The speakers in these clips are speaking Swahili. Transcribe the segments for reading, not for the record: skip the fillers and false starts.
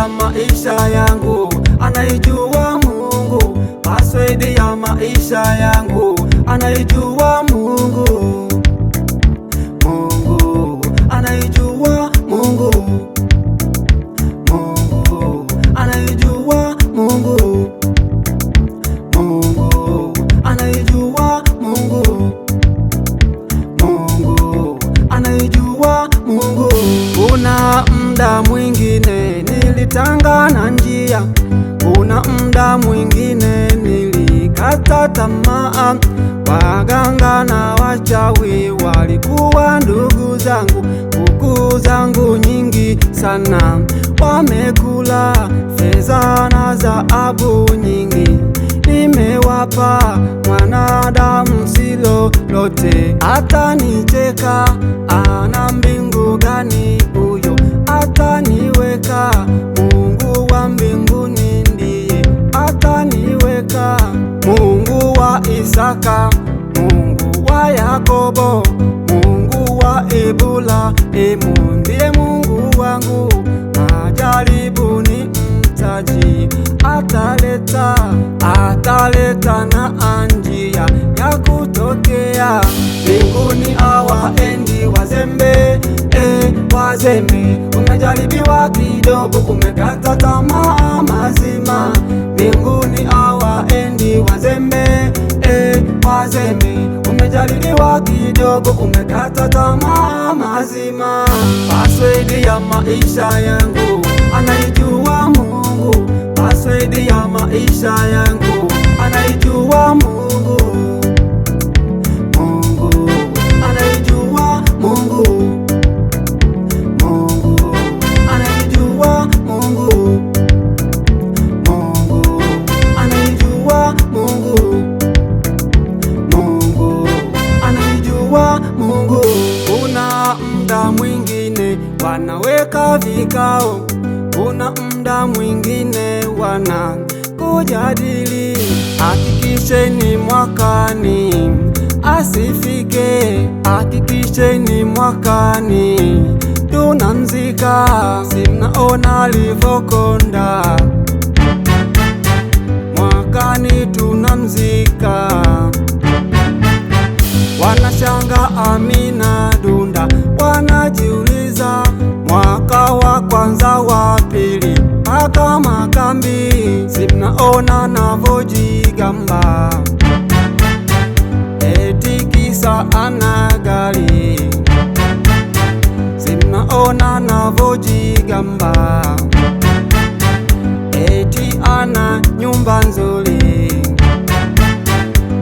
ya maisha yangu anaijua Mungu, password ya maisha yangu anaijua Mungu. Mungu anaijua Mungu, Mungu anaijua Mungu, Mungu anaijua Mungu, Mungu anaijua Mungu. Kuna muda mwingine nilitanga na njia, kuna muda mwingine nilikata tamaa. Waganga na wachawi walikuwa ndugu zangu, kuku zangu nyingi sana wamekula, fedha na dhahabu nyingi nimewapa. Mwanadamu si lolote, atanicheka. Ana mbingu gani huyo ataniweka? Mungu wa mbinguni ndiye ataniweka. Mungu wa Isaka, Mungu wa Yakobo, Mungu wa Ibrahimu ndiye Mungu wangu. Majaribu ni mtaji, ataleta na njia ya kutokea. Mbinguni hawaendi wazembe, wazembe. Umejaribiwa kidogo, umekata tamaa mazima. Mbinguni hawaendi wazembe, wazembe. Umejaribiwa kidogo, umekata tamaa mazima. Password ya maisha yangu anaijua Mungu, password ya maisha yangu anaijua Mungu. Mungu anaijua Mungu, Mungu anaijua Mungu, Mungu anaijua Mungu, Mungu anaijua Mungu. Kuna muda mwingine wanaweka vikao, kuna muda mwingine wana kujadili. Hakikisheni mwakani asifike, hakikisheni mwakani tunamzika. Si mnaona alivokonda, mwakani tunamzika. Wanashanga Amina Dunda, wanajiuliza mwaka wa kwanza wa pili mpaka makambi. Si mnaona navojigamba, eti kisa ana gari. Si mnaona navojigamba, eti ana nyumba nzuri.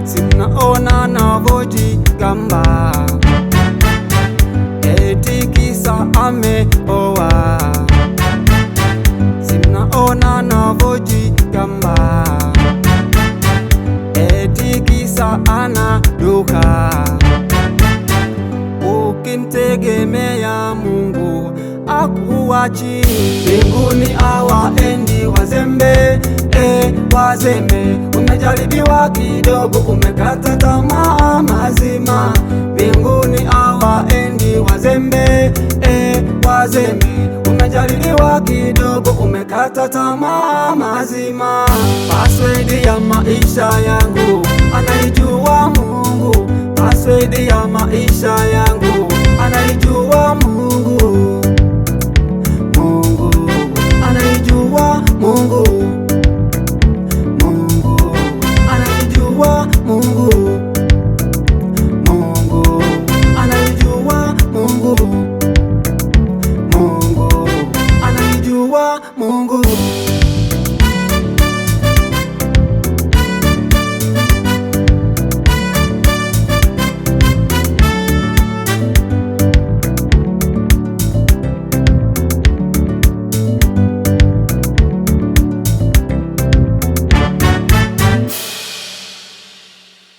Si mnaona navojigamba, eti kisa ameoa. Si mnaona navojigamba, eti kisa ana duka. Ukimtegemea Mungu akuachi. Mbinguni hawaendi wazembe, wazembe. Umejaribiwa kidogo, umekata tamaa mazima. Mbinguni hawaendi wazembe, wazembe. Umejaribiwa kidogo, umekata tamaa mazima. Password ya maisha yangu anaijua Mungu, password ya maisha yangu